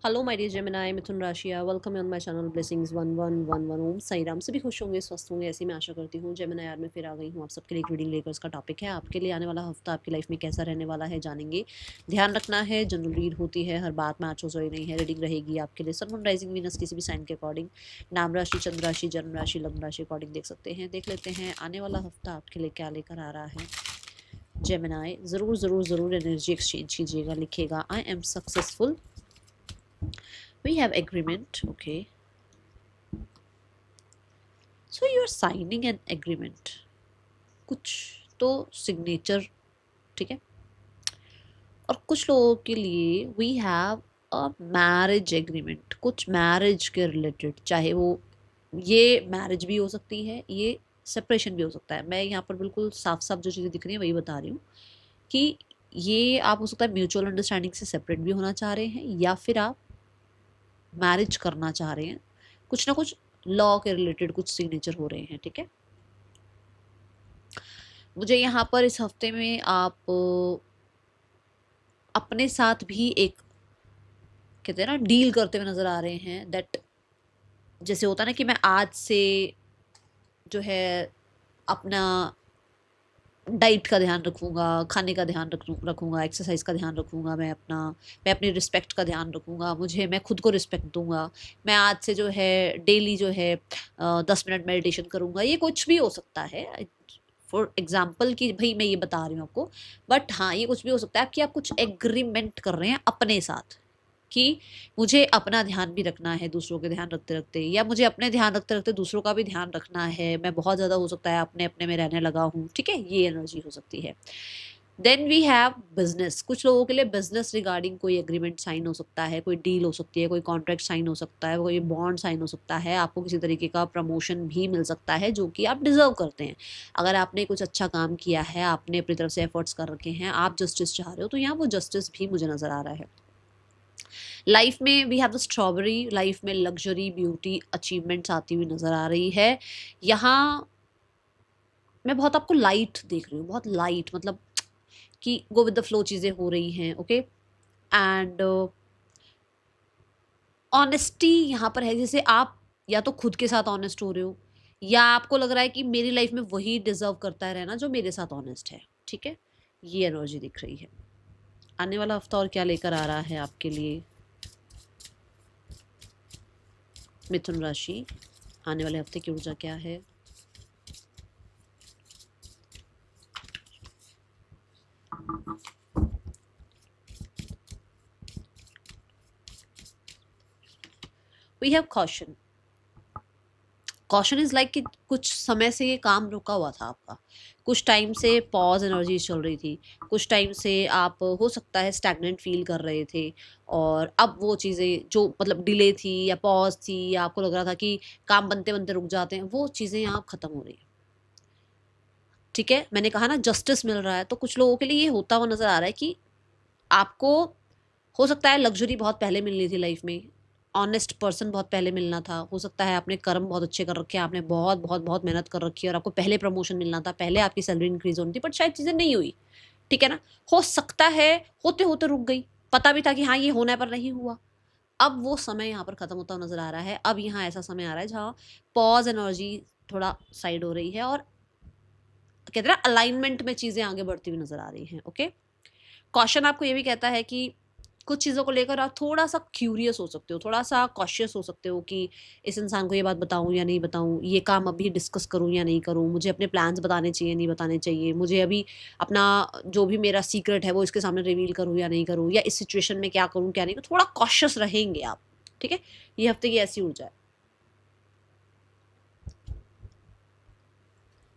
Hello my dear Gemini मिथुन राशि, welcome on my channel blessings 1111 ओम साई राम। सभी खुश होंगे, स्वस्थ होंगे, ऐसी मैं आशा करती हूँ। जेमिनी यार मैं फिर आ गई हूँ आप सबके लिए एक रीडिंग लेकर। उसका टॉपिक है आपके लिए आने वाला हफ्ता आपकी लाइफ में कैसा रहने वाला है, जानेंगे। ध्यान रखना है, जनरल रीड होती है, हर बात मैच हो जाए नहीं है। रीडिंग रहेगी आपके लिए सन मून राइजिंग वीनस किसी भी साइन के अकॉर्डिंग, नाम राशि, चंद्र राशि, जन्म राशि, लग्न राशि अकॉर्डिंग देख सकते हैं। देख लेते हैं आने वाला हफ्ता आपके लिए क्या लेकर आ रहा है। जेमिनी ज़रूर ज़रूर ज़रूर एनर्जी एक्सचेंज कीजिएगा, लिखेगा I am successful, we have agreement, okay, so you are signing an agreement, कुछ तो सिग्नेचर, ठीक है। और कुछ लोगों के लिए we have a marriage agreement, कुछ मैरिज के रिलेटेड, चाहे वो ये मैरिज भी हो सकती है, ये सेपरेशन भी हो सकता है। मैं यहाँ पर बिल्कुल साफ साफ जो चीज़ें दिख रही हैं वही बता रही हूँ कि ये आप हो सकता है म्यूचुअल अंडरस्टैंडिंग से सेपरेट भी होना चाह रहे हैं, या फिर आप मैरिज करना चाह रहे हैं। कुछ ना कुछ लॉ के रिलेटेड कुछ सिग्नेचर हो रहे हैं, ठीक है। मुझे यहाँ पर इस हफ्ते में आप अपने साथ भी एक कहते हैं ना डील करते हुए नजर आ रहे हैं। दैट जैसे होता है ना कि मैं आज से जो है अपना डाइट का ध्यान रखूंगा, खाने का ध्यान रखूंगा, एक्सरसाइज का ध्यान रखूंगा, मैं अपनी रिस्पेक्ट का ध्यान रखूंगा, मैं खुद को रिस्पेक्ट दूंगा। मैं आज से जो है डेली जो है 10 मिनट मेडिटेशन करूंगा। ये कुछ भी हो सकता है, फॉर एग्जाम्पल कि भाई मैं ये बता रही हूँ आपको। बट हाँ, ये कुछ भी हो सकता है कि आप कुछ एग्रीमेंट कर रहे हैं अपने साथ कि मुझे अपना ध्यान भी रखना है दूसरों के ध्यान रखते रखते, या मुझे अपने ध्यान रखते रखते दूसरों का भी ध्यान रखना है। मैं बहुत ज़्यादा हो सकता है अपने अपने में रहने लगा हूँ, ठीक है, ये एनर्जी हो सकती है। देन वी हैव बिजनेस, कुछ लोगों के लिए बिजनेस रिगार्डिंग कोई एग्रीमेंट साइन हो सकता है, कोई डील हो सकती है, कोई कॉन्ट्रैक्ट साइन हो सकता है, कोई बॉन्ड साइन हो सकता है। आपको किसी तरीके का प्रमोशन भी मिल सकता है जो कि आप डिजर्व करते हैं। अगर आपने कुछ अच्छा काम किया है, आपने अपनी तरफ से एफर्ट्स कर रखे हैं, आप जस्टिस चाह रहे हो, तो यहाँ वो जस्टिस भी मुझे नजर आ रहा है। लाइफ में we have the strawberry, life में लग्जरी, ब्यूटी, अचीवमेंट्स आती हुई नजर आ रही है। यहाँ मैं बहुत आपको लाइट देख रही हूँ, बहुत लाइट, मतलब कि गो विद द फ्लो चीज़ें हो रही हैं, ओके। एंड ऑनेस्टी यहाँ पर है, जैसे आप या तो खुद के साथ ऑनेस्ट हो रहे हो, या आपको लग रहा है कि मेरी लाइफ में वही डिजर्व करता है रहना जो मेरे साथ ऑनेस्ट है, ठीक है। ये एनर्जी दिख रही है। आने वाला हफ्ता और क्या लेकर आ रहा है आपके लिए मिथुन राशि, आने वाले हफ्ते की ऊर्जा क्या है। We have caution, caution is like कि कुछ समय से ये काम रुका हुआ था आपका, कुछ टाइम से पॉज एनर्जी चल रही थी, कुछ टाइम से आप हो सकता है स्टैग्नेंट फील कर रहे थे, और अब वो चीज़ें जो मतलब डिले थी या पॉज थी, या आपको लग रहा था कि काम बनते बनते रुक जाते हैं, वो चीज़ें यहाँ ख़त्म हो रही हैं, ठीक है। मैंने कहा ना जस्टिस मिल रहा है, तो कुछ लोगों के लिए ये होता हुआ नज़र आ रहा है कि आपको हो सकता है लग्जरी बहुत पहले मिलनी थी लाइफ में, ऑनेस्ट पर्सन बहुत पहले मिलना था, हो सकता है आपने कर्म बहुत अच्छे कर रखे हैं, आपने बहुत बहुत बहुत मेहनत कर रखी है और आपको पहले प्रमोशन मिलना था, पहले आपकी सैलरी इंक्रीज होनी थी, बट शायद चीज़ें नहीं हुई, ठीक है ना। हो सकता है होते होते रुक गई, पता भी था कि हाँ ये होना है पर नहीं हुआ। अब वो समय यहाँ पर खत्म होता हुआ नजर आ रहा है। अब यहाँ ऐसा समय आ रहा है जहाँ पॉज एनर्जी थोड़ा साइड हो रही है, और कहते हैं ना अलाइनमेंट में चीज़ें आगे बढ़ती हुई नजर आ रही हैं, ओके। कॉशन आपको ये भी कहता है कि कुछ चीज़ों को लेकर आप थोड़ा सा क्यूरियस हो सकते हो, थोड़ा सा कॉशियस हो सकते हो कि इस इंसान को ये बात बताऊं या नहीं बताऊं, ये काम अभी डिस्कस करूं या नहीं करूं, मुझे अपने प्लान्स बताने चाहिए नहीं बताने चाहिए, मुझे अभी अपना जो भी मेरा सीक्रेट है वो इसके सामने रिवील करूं या नहीं करूं, या इस सिचुएशन में क्या करूं क्या नहीं करूं, थोड़ा कॉशियस रहेंगे आप, ठीक है। ये हफ्ते की ऐसी ऊर्जा है।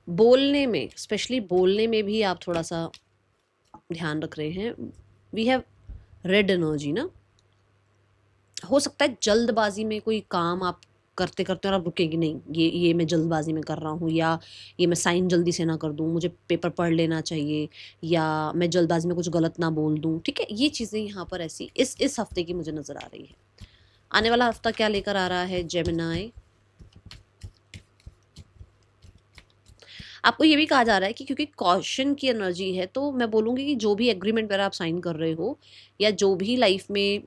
बोलने में, स्पेशली बोलने में भी आप थोड़ा सा ध्यान रख रहे हैं। वी हैव रेड एनर्जी ना, हो सकता है जल्दबाजी में कोई काम आप करते करते और आप रुकेंगे नहीं, ये मैं जल्दबाजी में कर रहा हूँ, या ये मैं साइन जल्दी से ना कर दूँ, मुझे पेपर पढ़ लेना चाहिए, या मैं जल्दबाजी में कुछ गलत ना बोल दूँ, ठीक है। ये चीज़ें यहाँ पर ऐसी इस हफ्ते की मुझे नज़र आ रही है। आने वाला हफ्ता क्या लेकर आ रहा है जेमिनी। आपको ये भी कहा जा रहा है कि क्योंकि कॉशन की एनर्जी है, तो मैं बोलूँगी कि जो भी एग्रीमेंट वगैरह आप साइन कर रहे हो, या जो भी लाइफ में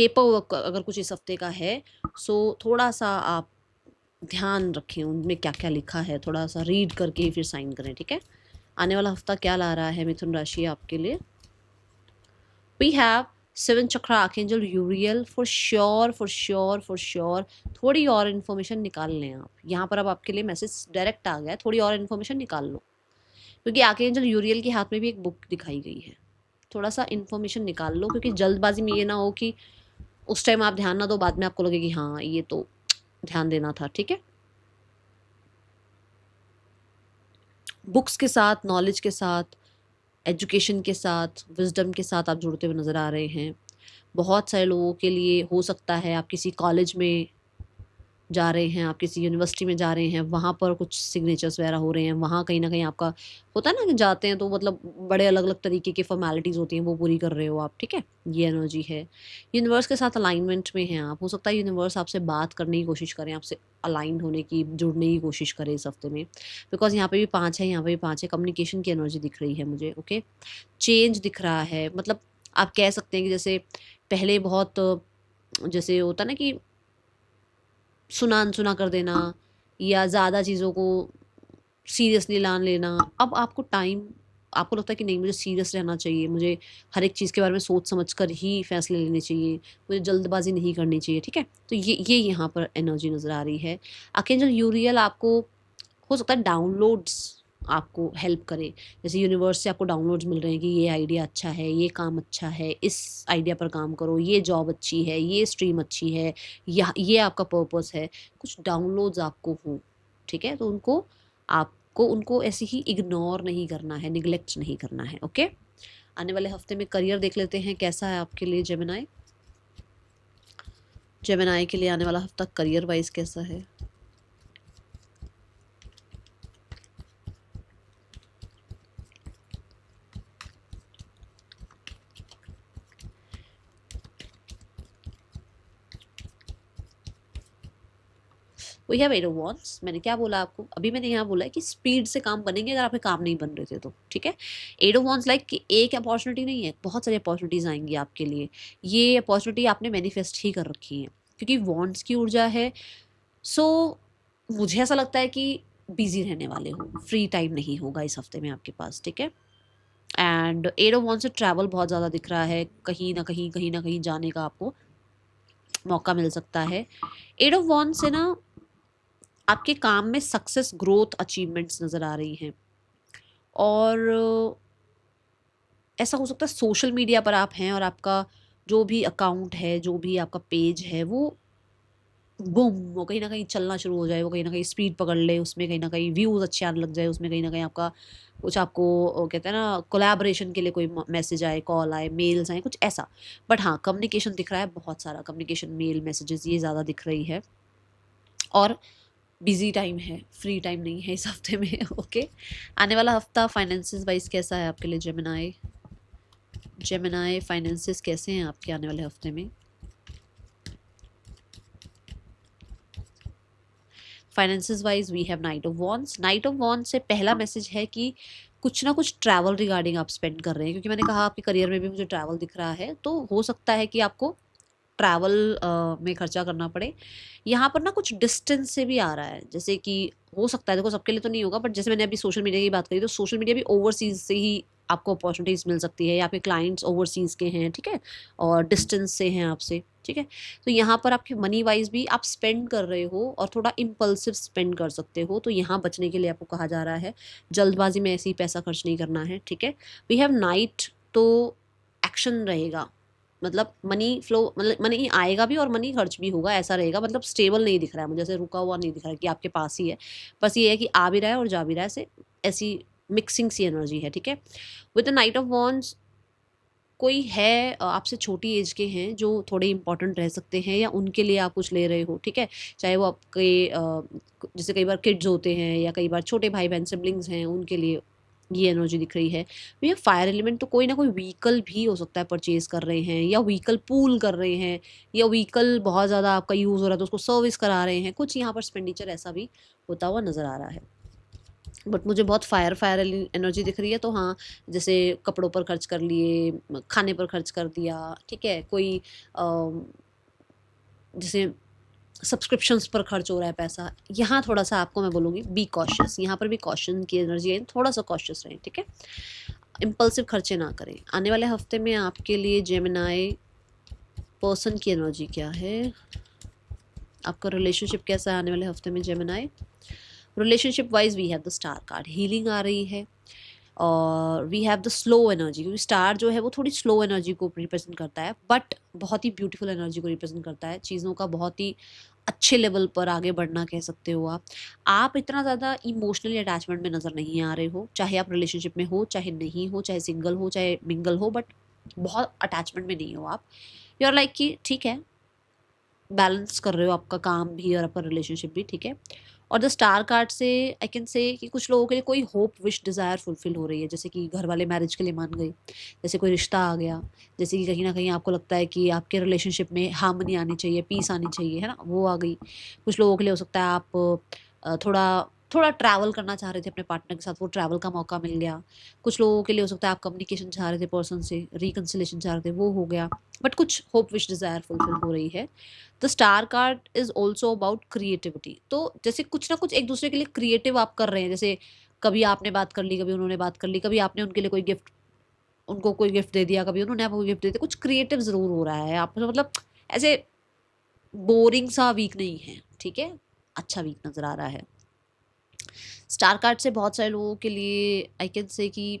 पेपर वर्क अगर कुछ इस हफ्ते का है, सो थोड़ा सा आप ध्यान रखें उनमें क्या क्या लिखा है, थोड़ा सा रीड करके ही फिर साइन करें, ठीक है। आने वाला हफ्ता क्या ला रहा है मिथुन राशि आपके लिए? वी हैव 7 चक्र archangel यूरियल। For sure for sure for sure थोड़ी और इन्फॉर्मेशन निकाल लें आप। यहाँ पर अब आपके लिए मैसेज डायरेक्ट आ गया है, थोड़ी और इन्फॉर्मेशन निकाल लो, क्योंकि आर्कएंजल यूरियल के हाथ में भी एक बुक दिखाई गई है। थोड़ा सा इन्फॉर्मेशन निकाल लो, क्योंकि जल्दबाजी में ये ना हो कि उस टाइम आप ध्यान ना दो, बाद में आपको लगे कि हाँ ये तो ध्यान देना था, ठीक है। बुक्स के साथ, नॉलेज के साथ, एजुकेशन के साथ, विजडम के साथ आप जुड़ते हुए नज़र आ रहे हैं। बहुत सारे लोगों के लिए हो सकता है आप किसी कॉलेज में जा रहे हैं, आप किसी यूनिवर्सिटी में जा रहे हैं, वहाँ पर कुछ सिग्नेचर्स वगैरह हो रहे हैं, वहाँ कहीं ना कहीं आपका होता है ना कि जाते हैं तो मतलब बड़े अलग अलग तरीके की फॉर्मेलिटीज़ होती हैं, वो पूरी कर रहे हो आप, ठीक है। ये एनर्जी है। यूनिवर्स के साथ अलाइनमेंट में हैं आप। हो सकता है यूनिवर्स आपसे बात करने की कोशिश करें, आपसे अलाइन होने की, जुड़ने की कोशिश करें इस हफ्ते में, बिकॉज यहाँ पे भी 5 है, यहाँ पे भी 5 है। कम्युनिकेशन की एनर्जी दिख रही है मुझे, ओके। चेंज दिख रहा है, मतलब आप कह सकते हैं कि जैसे पहले बहुत जैसे होता ना कि सुना अनसुना कर देना या ज़्यादा चीज़ों को सीरियसली laan लेना, अब आपको टाइम, आपको लगता है कि नहीं मुझे सीरियस रहना चाहिए, मुझे हर एक चीज़ के बारे में सोच समझ कर ही फैसले लेने चाहिए, मुझे जल्दबाजी नहीं करनी चाहिए, ठीक है। तो ये यहाँ पर एनर्जी नज़र आ रही है। आर्कएंजल यूरियल आपको हो सकता है डाउनलोड्स आपको हेल्प करे, जैसे यूनिवर्स से आपको डाउनलोड्स मिल रहे हैं कि ये आइडिया अच्छा है, ये काम अच्छा है, इस आइडिया पर काम करो, ये जॉब अच्छी है, ये स्ट्रीम अच्छी है, या ये आपका पर्पस है। कुछ डाउनलोड्स आपको हो, ठीक है। तो आपको उनको ऐसे ही इग्नोर नहीं करना है, निगलेक्ट नहीं करना है, ओके। आने वाले हफ्ते में करियर देख लेते हैं कैसा है आपके लिए जेमिनाई। जेमिनाई के लिए आने वाला हफ्ता करियर वाइज कैसा है? We have 8 of wands। मैंने क्या बोला आपको अभी? मैंने यहाँ बोला है कि स्पीड से काम बनेंगे अगर आपके काम नहीं बन रहे थे तो, ठीक है। 8 ऑफ wands लाइक कि एक अपॉर्चुनिटी नहीं है, बहुत सारी अपॉर्चुनिटीज आएंगी आपके लिए। ये अपॉर्चुनिटी आपने मैनिफेस्ट ही कर रखी है, क्योंकि wands की ऊर्जा है। सो मुझे ऐसा लगता है कि बिजी रहने वाले हो, फ्री टाइम नहीं होगा इस हफ्ते में आपके पास, ठीक है। एंड 8 ऑफ wands से ट्रैवल बहुत ज़्यादा दिख रहा है, कहीं ना कहीं जाने का आपको मौका मिल सकता है। 8 ऑफ wands से ना आपके काम में सक्सेस, ग्रोथ, अचीवमेंट्स नज़र आ रही हैं। और ऐसा हो सकता है सोशल मीडिया पर आप हैं और आपका जो भी अकाउंट है, जो भी आपका पेज है, वो बूम, वो कहीं ना कहीं चलना शुरू हो जाए, वो कहीं ना कहीं स्पीड पकड़ ले, उसमें कहीं ना कहीं व्यूज़ अच्छे आने लग जाए, उसमें कहीं ना कहीं आपका कुछ आपको कहते हैं ना कोलैबोरेशन के लिए कोई मैसेज आए, कॉल आए, मेल्स आए, कुछ ऐसा। बट हाँ, कम्युनिकेशन दिख रहा है बहुत सारा, कम्युनिकेशन, मेल, मैसेजेस, ये ज़्यादा दिख रही है। और बिजी टाइम है, फ्री टाइम नहीं है इस हफ्ते में, ओके। आने वाला हफ्ता फाइनेंसेस वाइज कैसा है आपके लिए जेमिनाई? जेमिनाई फाइनेंसेस कैसे हैं आपके आने वाले हफ्ते में? Finances wise we have knight of wands। Knight of wands से पहला मैसेज है कि कुछ ना कुछ ट्रैवल रिगार्डिंग आप स्पेंड कर रहे हैं, क्योंकि मैंने कहा आपके करियर में भी मुझे ट्रैवल दिख रहा है, तो हो सकता है कि आपको ट्रैवल में खर्चा करना पड़े। यहाँ पर ना कुछ डिस्टेंस से भी आ रहा है, जैसे कि हो सकता है, देखो सबके लिए तो नहीं होगा, बट जैसे मैंने अभी सोशल मीडिया की बात करी, तो सोशल मीडिया भी ओवरसीज से ही आपको अपॉर्चुनिटीज़ मिल सकती है, या आपके क्लाइंट्स ओवरसीज़ के हैं, ठीक है, और डिस्टेंस से हैं आपसे, ठीक है। तो यहाँ पर आपके मनी वाइज भी आप स्पेंड कर रहे हो और थोड़ा इम्पल्सिव स्पेंड कर सकते हो, तो यहाँ बचने के लिए आपको कहा जा रहा है जल्दबाजी में ऐसे ही पैसा खर्च नहीं करना है, ठीक है। वी हैव नाइट, तो एक्शन रहेगा, मतलब मनी फ्लो, मतलब मनी आएगा भी और मनी खर्च भी होगा, ऐसा रहेगा। मतलब स्टेबल नहीं दिख रहा है मुझे, ऐसे रुका हुआ नहीं दिख रहा है कि आपके पास ही है, बस ये है कि आ भी रहा है और जा भी रहा है, ऐसे ऐसी मिक्सिंग सी एनर्जी है, ठीक है। With the night of wands कोई है आपसे छोटी एज के हैं जो थोड़े इंपॉर्टेंट रह सकते हैं, या उनके लिए आप कुछ ले रहे हो, ठीक है। चाहे वो आपके जैसे कई बार किड्स होते हैं, या कई बार छोटे भाई बहन सिबलिंग्स हैं, उनके लिए ये एनर्जी दिख रही है। भैया फायर एलिमेंट, तो कोई ना कोई व्हीकल भी हो सकता है परचेज कर रहे हैं, या व्हीकल पूल कर रहे हैं, या व्हीकल बहुत ज़्यादा आपका यूज़ हो रहा है तो उसको सर्विस करा रहे हैं, कुछ यहाँ पर एक्सपेंडिचर ऐसा भी होता हुआ नज़र आ रहा है। बट मुझे बहुत फायर फायर एनर्जी दिख रही है। तो हाँ, जैसे कपड़ों पर खर्च कर लिए, खाने पर खर्च कर दिया, ठीक है, कोई जैसे सब्सक्रिप्शंस पर खर्च हो रहा है पैसा, यहाँ थोड़ा सा आपको मैं बोलूँगी बी कॉशियस, यहाँ पर भी कॉशन की एनर्जी है, थोड़ा सा कॉशियस रहें, ठीक है, इम्पल्सिव खर्चे ना करें। आने वाले हफ्ते में आपके लिए जेमिनाई पर्सन की एनर्जी क्या है, आपका रिलेशनशिप कैसा है आने वाले हफ्ते में Gemini. Relationship wise we have the star card, healing आ रही है, और we have the slow energy, क्योंकि स्टार जो है वो थोड़ी स्लो एनर्जी को रिप्रेजेंट करता है, बट बहुत ही ब्यूटीफुल एनर्जी को रिप्रेजेंट करता है, चीज़ों का बहुत ही अच्छे लेवल पर आगे बढ़ना कह सकते हो आप इतना ज़्यादा इमोशनली अटैचमेंट में नज़र नहीं आ रहे हो, चाहे आप रिलेशनशिप में हो चाहे नहीं हो, चाहे सिंगल हो चाहे मिंगल हो, बट बहुत अटैचमेंट में नहीं हो आप। यू आर लाइक कि ठीक है, बैलेंस कर रहे हो आपका काम भी और आपका रिलेशनशिप भी, ठीक है। और द स्टार कार्ड से आई कैन से कि कुछ लोगों के लिए कोई होप विश डिज़ायर फुलफिल हो रही है, जैसे कि घर वाले मैरिज के लिए मान गए, जैसे कोई रिश्ता आ गया, जैसे कि कहीं ना कहीं आपको लगता है कि आपके रिलेशनशिप में हार्मनी आनी चाहिए, पीस आनी चाहिए, है ना, वो आ गई। कुछ लोगों के लिए हो सकता है आप थोड़ा थोड़ा ट्रैवल करना चाह रहे थे अपने पार्टनर के साथ, वो ट्रैवल का मौका मिल गया। कुछ लोगों के लिए हो सकता है आप कम्युनिकेशन चाह रहे थे पर्सन से, रिकन्सिलेशन चाह रहे थे, वो हो गया। बट कुछ होप विश डिज़ायर फुलफिल हो रही है। The star card is also about creativity, तो जैसे कुछ ना कुछ एक दूसरे के लिए क्रिएटिव आप कर रहे हैं, जैसे कभी आपने बात कर ली, कभी उन्होंने बात कर ली, कभी आपने उनके लिए कोई गिफ्ट, उनको कोई गिफ्ट दे दिया, कभी उन्होंने आपको गिफ्ट दे दिया, कुछ क्रिएटिव ज़रूर हो रहा है आप, मतलब ऐसे बोरिंग सा वीक नहीं है, ठीक है, अच्छा वीक नज़र आ रहा है। स्टार कार्ड से बहुत सारे लोगों के लिए आई कैन से कि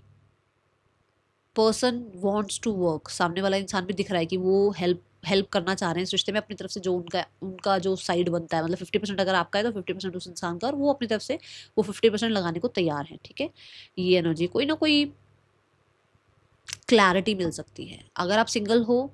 पर्सन वांट्स टू वर्क, सामने वाला इंसान भी दिख रहा है कि वो हेल्प करना चाह रहे हैं इस रिश्ते में अपनी तरफ से, जो उनका उनका जो साइड बनता है, मतलब 50% अगर आपका है तो 50% उस इंसान का, और वो अपनी तरफ से वो 50% लगाने को तैयार है, ठीक है। ये एनर्जी, कोई ना कोई क्लैरिटी मिल सकती है। अगर आप सिंगल हो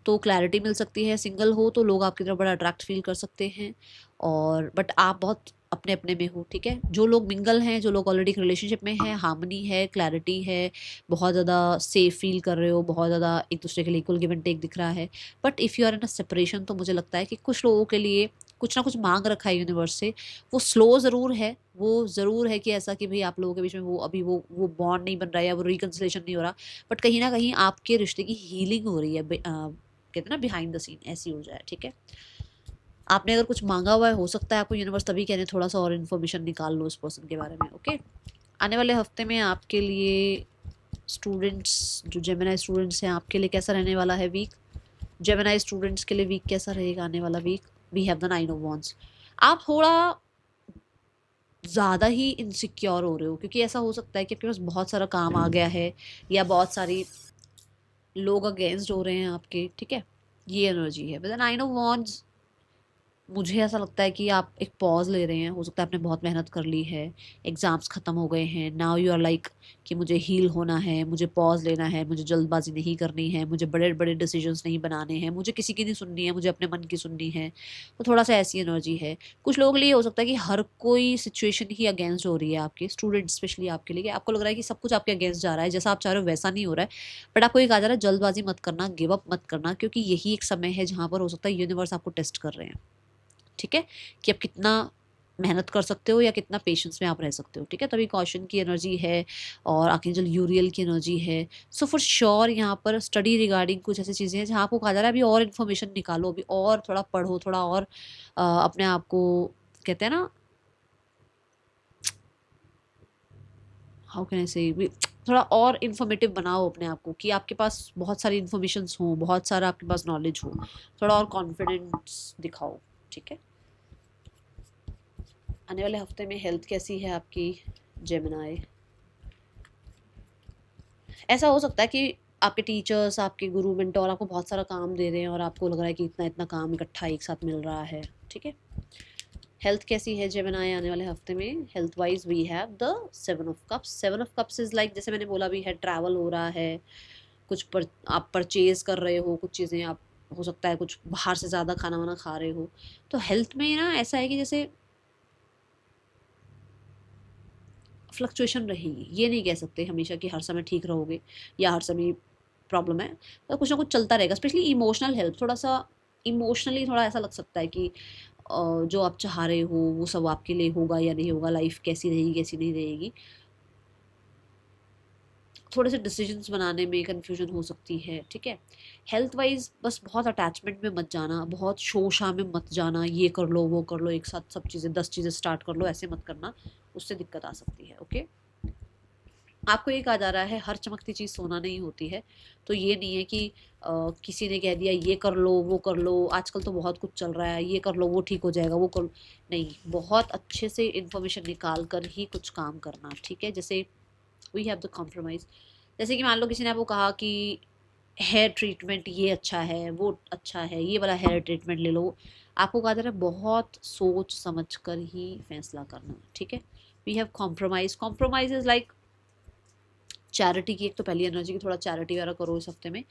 तो क्लैरिटी मिल सकती है, सिंगल हो तो लोग आपकी तरफ बड़ा अट्रैक्ट फील कर सकते हैं, और बट आप बहुत अपने अपने में हो, ठीक है। जो लोग मिंगल हैं, जो लोग ऑलरेडी रिलेशनशिप में हैं, हार्मनी है, क्लैरिटी है, बहुत ज़्यादा सेफ फील कर रहे हो, बहुत ज़्यादा एक दूसरे के लिए इक्वल गिव एंड टेक दिख रहा है। But if you are in a separation, तो मुझे लगता है कि कुछ लोगों के लिए कुछ ना कुछ मांग रखा है यूनिवर्स से, वो स्लो ज़रूर है, वो ज़रूर है कि ऐसा कि भाई आप लोगों के बीच में वो अभी वो बॉन्ड नहीं बन रहा है, या वो रिकन्सिलेशन नहीं हो रहा, बट कहीं ना कहीं आपके रिश्ते की हीलिंग हो रही है, कहते हैं ना बिहाइंड द सीन, ऐसी हो जाए, ठीक है। आपने अगर कुछ मांगा हुआ है, हो सकता है आपको यूनिवर्स तभी कहने थोड़ा सा और इन्फॉर्मेशन निकाल लो उस पर्सन के बारे में, ओके। आने वाले हफ्ते में आपके लिए स्टूडेंट्स, जो जेमिनाई स्टूडेंट्स हैं, आपके लिए कैसा रहने वाला है वीक। जेमिनाई स्टूडेंट्स के लिए वीक कैसा रहेगा आने वाला week. We have the 9 of wands. आप थोड़ा ज़्यादा ही इनसिक्योर हो रहे हो, क्योंकि ऐसा हो सकता है कि आपके पास बहुत सारा काम आ गया है, या बहुत सारी लोग अगेंस्ट हो रहे हैं आपके, ठीक है, ये एनर्जी है। विद द 9 ऑफ वॉन्ड्स मुझे ऐसा लगता है कि आप एक पॉज ले रहे हैं, हो सकता है आपने बहुत मेहनत कर ली है, एग्ज़ाम्स ख़त्म हो गए हैं, नाउ यू आर लाइक कि मुझे हील होना है, मुझे पॉज लेना है, मुझे जल्दबाजी नहीं करनी है, मुझे बड़े बड़े डिसीजंस नहीं बनाने हैं, मुझे किसी की नहीं सुननी है, मुझे अपने मन की सुननी है। तो थोड़ा सा ऐसी एनर्जी है। कुछ लोगों के लिए हो सकता है कि हर कोई सिचुएशन ही अगेंस्ट हो रही है आपके, स्टूडेंट स्पेशली आपके लिए, कि आपको लग रहा है कि सब कुछ आपके अगेंस्ट जा रहा है, जैसा आप चाह रहे हो वैसा नहीं हो रहा है। बट आपको ये कहा जा रहा है जल्दबाजी मत करना, गिव अप मत करना, क्योंकि यही एक समय है जहाँ पर हो सकता है यूनिवर्स आपको टेस्ट कर रहे हैं, ठीक है, कि आप कितना मेहनत कर सकते हो या कितना पेशेंस में आप रह सकते हो, ठीक है। तभी कॉशन की एनर्जी है, और आर्कएंजल यूरियल की एनर्जी है। सो फॉर श्योर यहाँ पर स्टडी रिगार्डिंग कुछ ऐसी चीज़ें हैं जहाँ आपको कहा जा रहा है अभी और इन्फॉर्मेशन निकालो, अभी और थोड़ा पढ़ो, थोड़ा और अपने आप को, कहते हैं ना, हाउ कैन आई से, थोड़ा और इन्फॉर्मेटिव बनाओ अपने आप को, कि आपके पास बहुत सारी इन्फॉर्मेशंस हो, बहुत सारा आपके पास नॉलेज हो, थोड़ा और कॉन्फिडेंस दिखाओ, ठीक है। आने वाले हफ्ते में हेल्थ कैसी है आपकी जेमिनाई। ऐसा हो सकता है कि आपके टीचर्स, आपके गुरु, मेंटोर आपको बहुत सारा काम दे रहे हैं, और आपको लग रहा है कि इतना इतना काम इकट्ठा एक साथ मिल रहा है, ठीक है। हेल्थ कैसी है जेमिनाई आने वाले हफ्ते में। Health wise we have the 7 of cups. 7 of cups is like, जैसे मैंने बोला भी है, ट्रैवल हो रहा है, आप परचेज कर रहे हो, कुछ चीज़ें आप, हो सकता है कुछ बाहर से ज़्यादा खाना वाना खा रहे हो। तो हेल्थ में ना ऐसा है कि जैसे फ्लक्चुएशन रहेगी, ये नहीं कह सकते हमेशा कि हर समय ठीक रहोगे या हर समय प्रॉब्लम है, तो कुछ ना कुछ चलता रहेगा। स्पेशली इमोशनल हेल्थ, थोड़ा सा इमोशनली थोड़ा ऐसा लग सकता है कि जो आप चाह रहे हो वो सब आपके लिए होगा या नहीं होगा, लाइफ कैसी रहेगी कैसी नहीं रहेगी। थोड़े से डिसीजंस बनाने में कन्फ्यूजन हो सकती है, ठीक है। हेल्थ वाइज बस बहुत अटैचमेंट में मत जाना, बहुत शोशा में मत जाना, ये कर लो वो कर लो, एक साथ सब चीज़ें 10 चीज़ें स्टार्ट कर लो, ऐसे मत करना, उससे दिक्कत आ सकती है। ओके, आपको ये कहा जा रहा है हर चमकती चीज़ सोना नहीं होती है। तो ये नहीं है कि किसी ने कह दिया ये कर लो वो कर लो, आजकल तो बहुत कुछ चल रहा है, ये कर लो वो ठीक हो जाएगा वो कर लो, नहीं, बहुत अच्छे से इन्फॉर्मेशन निकाल कर ही कुछ काम करना, ठीक है। जैसे वी हैव द कॉम्प्रोमाइज़, जैसे कि मान लो किसी ने आपको कहा कि हेयर ट्रीटमेंट ये अच्छा है वो अच्छा है, ये वाला हेयर ट्रीटमेंट ले लो, आपको कहा जा रहा है बहुत सोच समझ कर ही फैसला करना, ठीक है। We have compromise, compromise is like charity की। एक तो पहली एनर्जी की थोड़ा चैरिटी वगैरह करो इस हफ्ते में।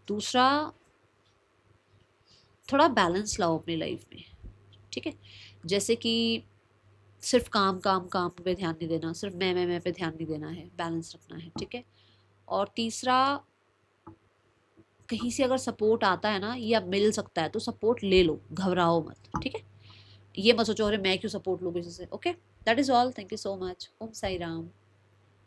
दूसरा, थोड़ा बैलेंस लाओ अपनी लाइफ में, ठीक है। जैसे कि सिर्फ काम काम काम पे ध्यान नहीं देना, सिर्फ मैं पे ध्यान नहीं देना है, बैलेंस रखना है, ठीक है। और तीसरा, कहीं से अगर सपोर्ट आता है ना या मिल सकता है तो सपोर्ट ले लो, घबराओ मत, ठीक है। ये मत सोचो अरे मैं क्यों सपोर्ट लूँ किसी से। Okay, that is all, thank you so much, Om Sai Ram.